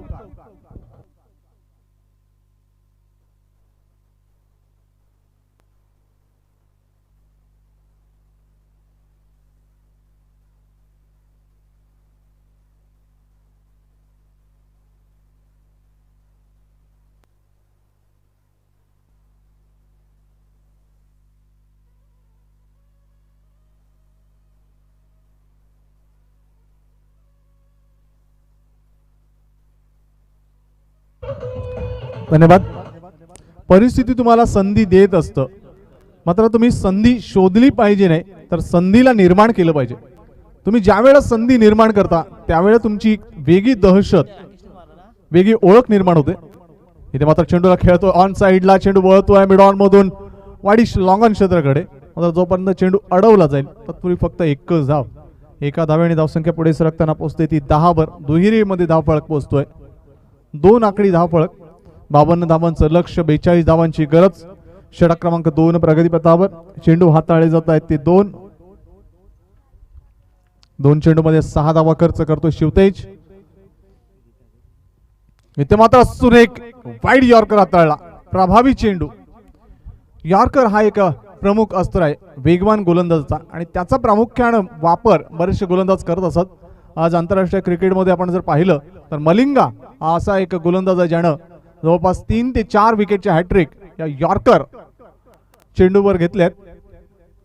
धन्यवाद. परिस्थिती तुम्हाला संधी देत असतं, मात्र तुम्ही संधी शोधली पाहिजे नाही तर संधीला निर्माण केलं पाहिजे. तुम्ही ज्या वेळेला संधी निर्माण करता त्यावेळेला तुमची एक वेगळी दहशत, वेगळी ओळख निर्माण होते. इथे मात्र चेंडूला खेळतोय ऑन साइडला, चेंडू वळतोय मिड ऑन मधून वाडी लॉंग ऑन क्षेत्राकडे. मात्र जोपर्यंत चेंडू अडवला जाईल तत्पूर्वी फक्त एकच धाव. एका धावेने धावसंख्या पुढे सरकताना पोहोचते ती 10 वर. दुहेरीमध्ये धावफलक पोहोचतोय 2 आकडी धावफलक. 52 धावांचं लक्ष, 42 धावांची गरज. षटक क्रमांक 2 प्रगतीपथावर. चेंडू हाताळले जात आहेत ते 2 चेंडू मध्ये 6 धावा खर्च करतोय शिवतेज. इथे मात्र सुरेख वाईड यॉर्कर हाताळला. प्रभावी चेंडू. यॉर्कर हा एक प्रमुख अस्त्र आहे वेगवान गोलंदाजाचा आणि त्याचा प्रामुख्याने वापर बरेचसे गोलंदाज करत असत. आज आंतरराष्ट्रीय क्रिकेटमध्ये आपण जर पाहिलं तर मलिंगा हा असा एक गोलंदाज आहे ज्यानं जवळपास 3 ते 4 विकेटचे हॅट्रिक या यॉर्कर चेंडूवर घेतल्यात.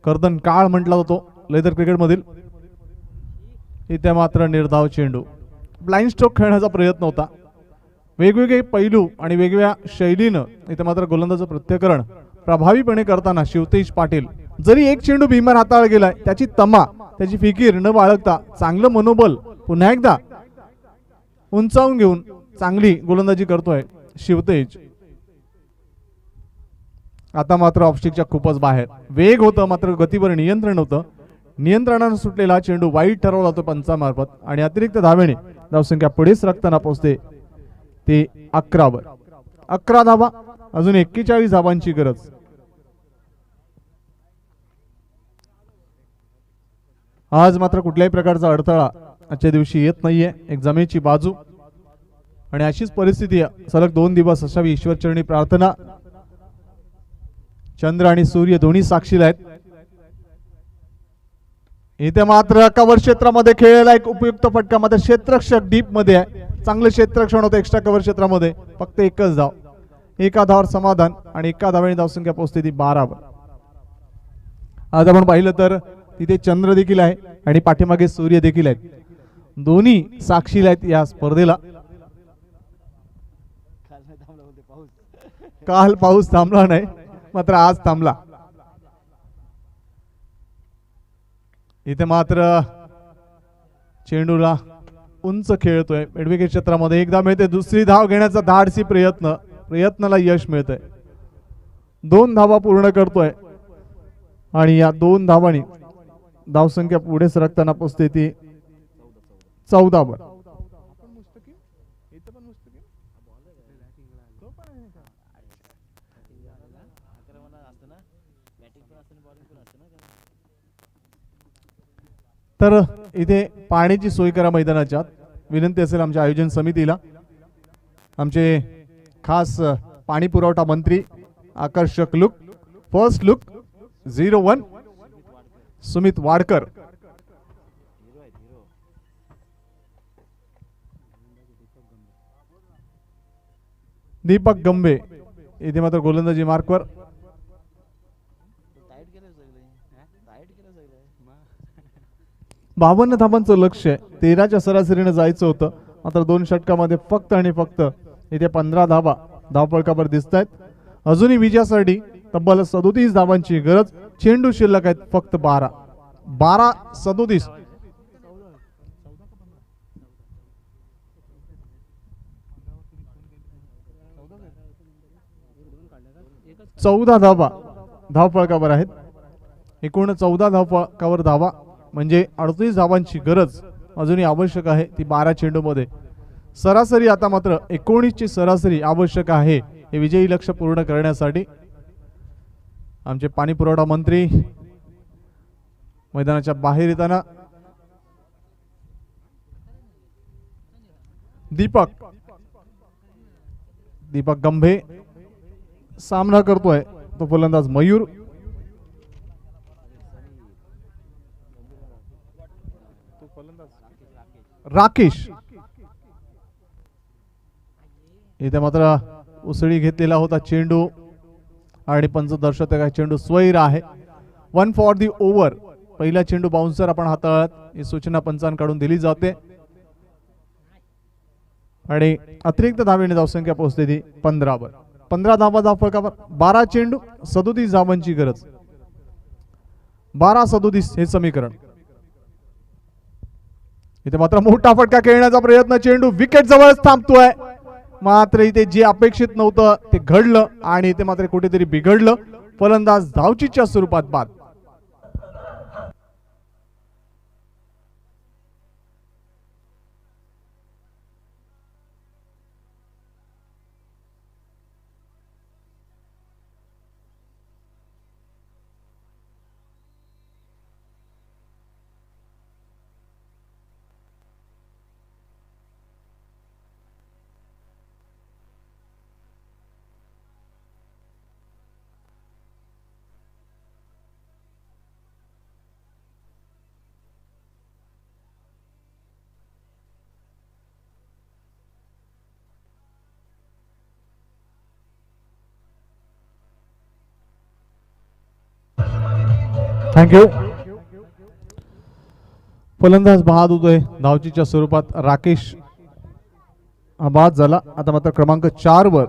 कर्दन काळ म्हटला जातो लेदर क्रिकेटमधील. इथे मात्र निर्धाव चेंडू. ब्लाइंड स्ट्रोक खेळण्याचा प्रयत्न होता. वेगवेगळे पैलू आणि वेगवेगळ्या शैलीनं इथे मात्र गोलंदाज प्रत्यकरण प्रभावीपणे करताना शिवतेज पाटील जरी एक चेंडू भीमान हाताळला गेलाय त्याची तमा, त्याची फिकीर न बाळगता चांगलं मनोबल पुन्हा एकदा उंचावून घेऊन चांगली गोलंदाजी करतोय शिवतेज. आता मात्र ऑफस्टिकच्या खूपच बाहेर. वेग होतं मात्र गतीवर नियंत्रण होतं. नियंत्रणानं सुटलेला चेंडू वाईट ठरवला होता पंचामार्फत आणि अतिरिक्त धावेने धावसंख्या पुढे सरकताना पोहोचते ते 11 वर. 11 धावा, अजून 41 धावांची गरज. आज मात्र कुठल्याही प्रकारचा अडथळा आजच्या दिवशी येत नाहीये. एक जमेची बाजू आणि अशीच परिस्थिती सलग 2 दिवस असावी ईश्वरचरणी प्रार्थना. चंद्र आणि सूर्य दोन्ही साक्षीला आहेत. इथे मात्र कव्हर क्षेत्रामध्ये खेळलेला एक उपयुक्त फटका, मात्र क्षेत्ररक्षक डीप मध्ये आहे. चांगलं क्षेत्ररक्षण होतं एक्स्ट्रा कव्हर क्षेत्रामध्ये. फक्त एकच धाव, एका धावावर समाधान आणि एका धावेने धावसंख्या पोहोचते ती 12 वर. आज आपण पाहिलं तर तिथे चंद्र देखील आहे आणि पाठीमागे सूर्य देखील आहेत. दोन्ही साक्षीला आहेत या स्पर्धेला. काल पाऊस थांबला नाही मात्र आज थांबला. इथे मात्र चेंडूला उंच खेळतोय मिडविकेट क्षेत्रामध्ये. एकदा मिळते दुसरी धाव घेण्याचा धाडसी प्रयत्नाला यश मिळतंय. 2 धावा पूर्ण करतोय आणि या 2 धावांनी धावसंख्या पुढे सरकताना पोहोचते ती 14 वर. तर इथे पाण्याची सोय करा मैदानाच्या. विनंती असेल आमच्या आयोजन समितीला. आमचे खास पाणी पुरवठा मंत्री आकर्षक look, first look 01 Sumit Wadkar. Deepak Gambhe इथे मात्र गोलंदाजी मार्कवर. 52 धावांचं लक्ष आहे. 13च्या सरासरीने जायचं होतं मात्र 2 षटकामध्ये फक्त आणि फक्त इथे 15 धावा धावफलकावर दिसत आहेत. अजूनही विजयासाठी तब्बल 37 धावांची गरज. चेंडू शिल्लक आहेत फक्त 12-37. चौदा धावा धावफलकावर आहेत. एकूण 14 धावफलकावर धावा म्हणजे 38 धावांची गरज अजूनही आवश्यक आहे ती 12 चेंडूमध्ये. सरासरी आता मात्र 19 ची सरासरी आवश्यक आहे हे विजयी लक्ष्य पूर्ण करण्यासाठी. आमचे पाणी पुरवठा मंत्री मैदानाच्या बाहेर येताना. दीपक गंभे सामना करतोय तो फलंदाज मयूर. राकेश इथे मात्र उसळी घेतलेला होता चेंडू आणि पंच दर्शवते काय चेंडू स्वैर आहे. 1 फॉर दी ओव्हर. पहिला चेंडू बाउन्सर आपण हाताळत ही सूचना पंचांकडून दिली जाते. आणि अतिरिक्त धावेने धावसंख्या पोहोचते ती 15 वर. 15 धावा धावफलकावर. 12 चेंडू 37 धावांची गरज. 12-37 हे समीकरण. इथे मात्र मोठा फटका खेळण्याचा प्रयत्न. चेंडू विकेट जवळच थांबतोय, मात्र इथे जे अपेक्षित नव्हतं ते घडलं आणि इथे मात्र कुठेतरी बिघडलं. फलंदाज धावचीच्या स्वरूपात बाद. थँक्यू. फलंदाज बाद होतोय धावचीच्या स्वरूपात. राकेश हा बाद झाला. आता मात्र क्रमांक 4 वर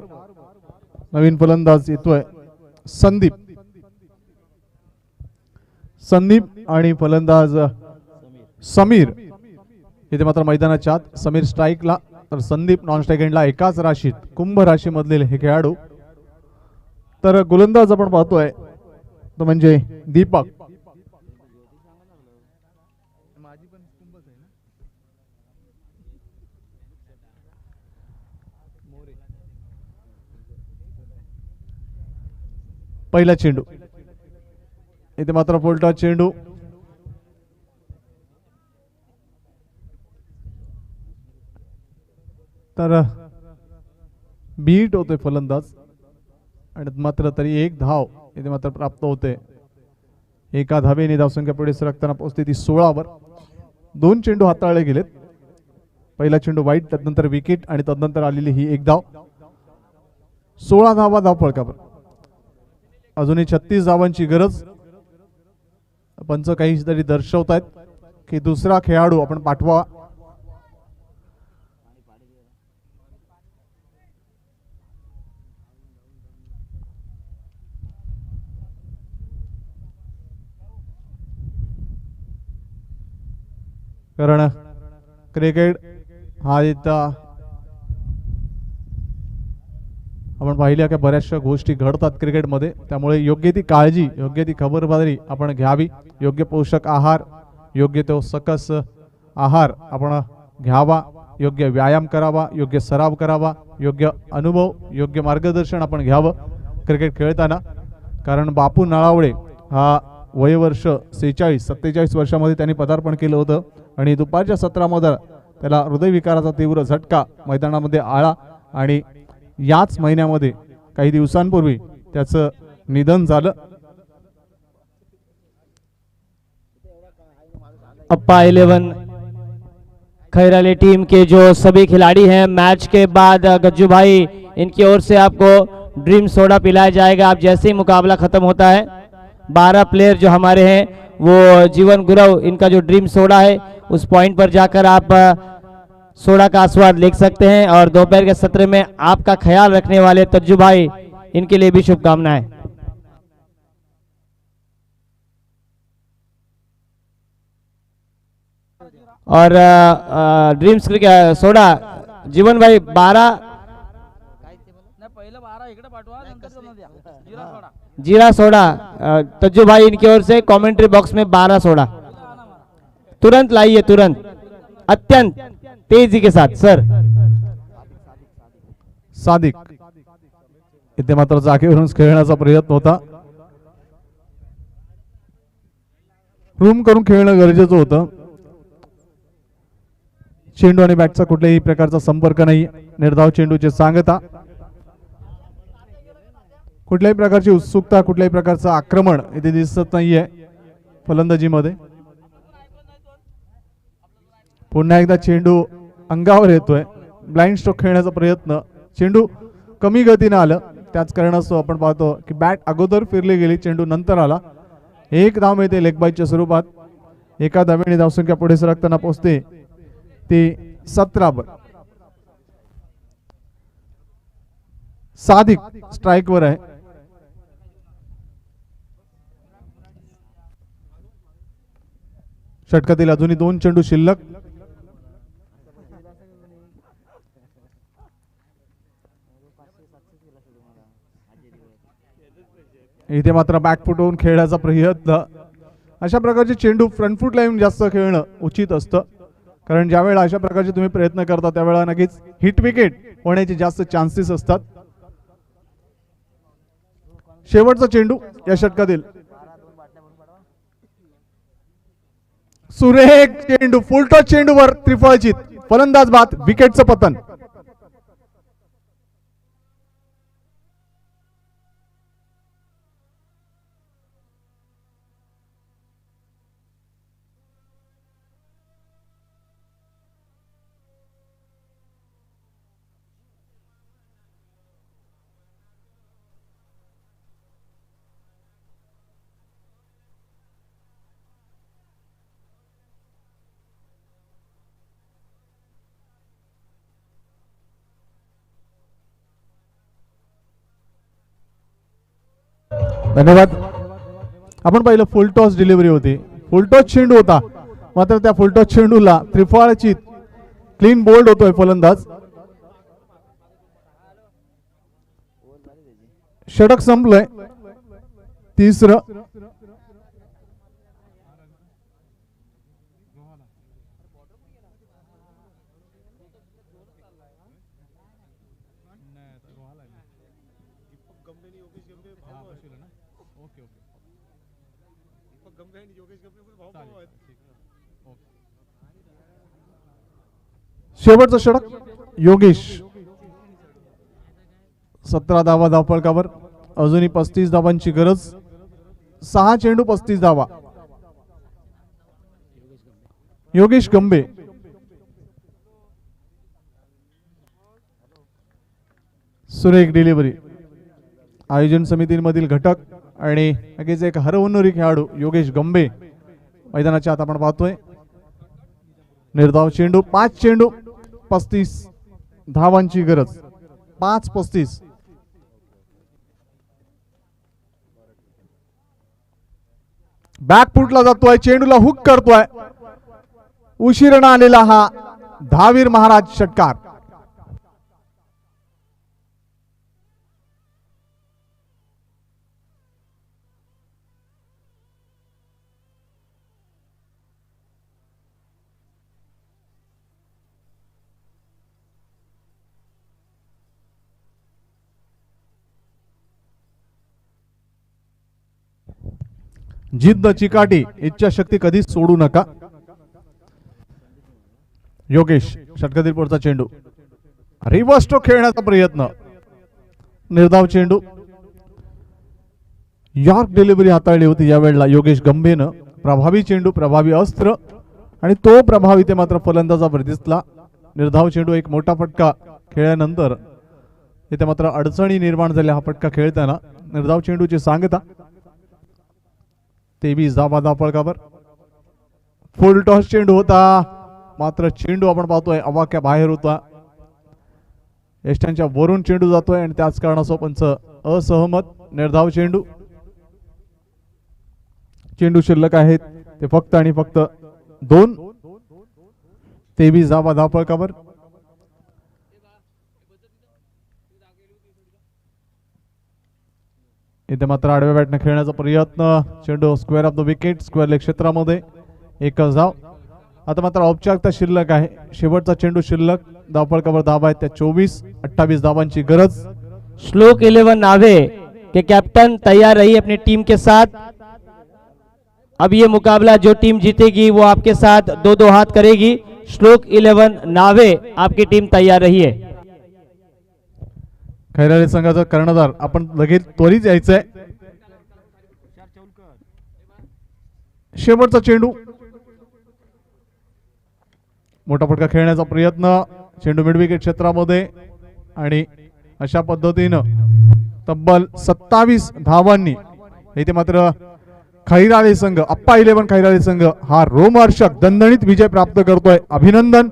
नवीन फलंदाज येतोय संदीप. संदीप आणि फलंदाज समीर. इथे मात्र मैदानाच्या आत समीर स्ट्राईकला तर संदीप नॉन स्ट्राईक एंडला. एकाच राशीत कुंभ राशी मधले हे खेळाडू. तर गोलंदाज आपण पाहतोय तो म्हणजे दीपक. पहिला चेंडू इथे मात्र फुलटॉस चेंडू. तर बीट होतोय फलंदाज आणि मात्र तरी एक धाव इथे मात्र प्राप्त होते. एका धावेने धावसंख्या पुढे सरकताना पोहोचते ती 16 वर. 2 चेंडू हाताळले गेलेत. पहिला चेंडू वाईट, त्यानंतर विकेट आणि तदनंतर आलेली ही एक धाव. 16 धावा धावफलकावर. अजूनही 36 धावांची गरज. पंच काहीतरी दर्शवतायत की दुसरा खेळाडू आपण पाठवा. कारण क्रिकेट हा इथं आपण पाहिल्या की बऱ्याचशा गोष्टी घडतात क्रिकेटमध्ये. त्यामुळे योग्य ती काळजी, योग्य ती खबरदारी आपण घ्यावी. योग्य पोषक आहार, योग्य तो सकस आहार आपण घ्यावा. योग्य व्यायाम करावा, योग्य सराव करावा, योग्य अनुभव, योग्य मार्गदर्शन आपण घ्यावं क्रिकेट खेळताना. कारण बापू नळावळे हा वयवर्ष 46-47 वर्षामध्ये त्यांनी पदार्पण केलं होतं आणि दुपारच्या सत्रामध्ये त्याला हृदयविकाराचा तीव्र झटका मैदानामध्ये आला आणि याच महिन्यामध्ये काही दिवसांपूर्वी त्याचं निधन झालं. अप्पा 11 खैराले टीम के जो सभी खिलाड़ी हैं, मैच के बाद गज्जू भाई इनकी ओर से आपको ड्रीम सोडा पिलाया जाएगा आप जैसे ही मुकाबला खत्म होता है. 12 प्लेयर जो हमारे हैं वो जीवन गुरव इनका जो ड्रीम सोडा है उस पॉइंट पर जाकर आप सोडा का आस्वाद ले सकते हैं. और दोपहर के सत्र में आपका ख्याल रखने वाले तज्जू भाई, इनके लिए भी शुभकामनाएं. और ड्रीम्स सोडा जीवन भाई 12 जीरा सोडा तज्जू भाई इनकी ओर से कमेंट्री बॉक्स में 12 सोडा तुरंत लाइए, तुरंत, अत्यंत तेजी के साथ. सर सादिक इथे मात्र जागेवरून खेळण्याचा प्रयत्न होता. रूम करून खेळणं गरजेचं होतं. चेंडू आणि बॅटचा कुठल्याही प्रकारचा संपर्क नाही. निर्धाव चेंडूचे सांगता. कुठल्याही प्रकारची उत्सुकता, कुठल्याही प्रकारचं आक्रमण इथे दिसत नाहीये फलंदाजीमध्ये. पुन्हा एकदा चेंडू अंगावर येतोय. ब्लाइंड स्ट्रोक खेळण्याचा प्रयत्न. चेंडू कमी गतीने आलं, त्याच कारणास्तव आपण पाहतो की बॅट अगोदर फिरली गेली, चेंडू नंतर आला. एक धाव मिळते लेग बायच्या स्वरूपात. एका धावेने धावसंख्या पुढे सरकताना पोहोचते ती 17 वर. सादिक स्ट्राईकवर आहे. षटकातील अजूनही 2 चेंडू शिल्लक. इथे मात्र बॅकफुट होऊन खेळण्याचा प्रयत्न. अशा प्रकारचे चेंडू फ्रंट फूट लाईन जास्त खेळणं उचित असतं, कारण ज्या वेळेला अशा प्रकारचे तुम्ही प्रयत्न करता त्यावेळेला नक्कीच हिट विकेट होण्याचे जास्त चान्सेस असतात. शेवटचा चेंडू या षटकातील. सुरेख चेंडू, फुलटॉस चेंडूवर त्रिफळचित, फलंदाज बाद, विकेटचं पतन. धन्यवाद. आपण पाहिलं फुलटॉस डिलिव्हरी होती, फुलटॉस चेंडू होता, मात्र त्या फुलटॉस चेंडूला त्रिफळाची क्लीन बोल्ड होतोय फलंदाज. षटक संपलंय, तिसरं. शेवटचं षटक योगेश. 17 धावा धावफलकावर, अजूनही 35 धावांची गरज. 6 चेंडू 35 धावा. योगेश गंबे. सुरेख डिलिव्हरी. आयोजन समितीमधील घटक आणि नक्कीच एक हरवणारी खेळाडू योगेश गंबे मैदानाच्या आत आपण पाहतोय. निर्धाव चेंडू, 5 चेंडू 35 धावांची गरज. 5-35. बॅकफुटला जातोय, चेंडूला हुक करतोय. उशिरानं आलेला हा धावीर महाराज षटकार. जिद्द, चिकाटी, इच्छाशक्ती कधीच सोडू नका. योगेश. षटकातील पुढचा चेंडू, रिव्हर्स स्ट्रोक खेळण्याचा प्रयत्न. निर्धाव चेंडू. यॉर्क डिलिव्हरी हाताळली होती यावेळेला योगेश गंभेनं. प्रभावी चेंडू, प्रभावी अस्त्र, आणि तो प्रभाव इथे मात्र फलंदाजावर दिसला. निर्धाव चेंडू, एक मोठा फटका खेळल्यानंतर इथे मात्र अडचणी निर्माण झाल्या हा फटका खेळताना. निर्धाव चेंडूची सांगता. 23 धावा धावफलकावर. फुल टॉस चेंडू होता, मात्र चेंडू आपण पाहतोय अवाक्या बाहेर होता. यष्ट्यांच्या वरून चेंडू जातोय आणि त्याच कारणास्तव पंच असहमत. निर्धाव चेंडू. चेंडू शिल्लक आहेत ते फक्त आणि फक्त 2. 23 धावा धावफलकावर. इथे मात्र आडव्या बॅटने खेळण्याचा प्रयत्न. चेंडू square of the wicket, square leg क्षेत्रामध्ये. 1 धाव. आता मात्र औपचारिकता शिल्लक आहे. शेवटचा चेंडू शिल्लक. धावफलकावर धावा आहेत त्या 24. 28 धावांची गरज. श्लोक 11 नावे के कैप्टन तैयार रही अपनी टीम के साथ. अब ये मुकाबला जो टीम जीतेगी वो आपके साथ 2-2 हाथ करेगी. श्लोक 11 नावे, आपकी टीम तैयार रहिए. खैराळे संघाचा कर्णधार आपण लगेच त्वरित यायचंय. शेवटचा चेंडू. मोठा फटका खेळण्याचा प्रयत्न. चेंडू मिड विकेट क्षेत्रामध्ये आणि अशा पद्धतीनं तब्बल 27 धावांनी इथे मात्र खैराळे संघ, अप्पा 11 खैराळे संघ हा रोमहर्षक दणदणीत विजय प्राप्त करतोय. अभिनंदन.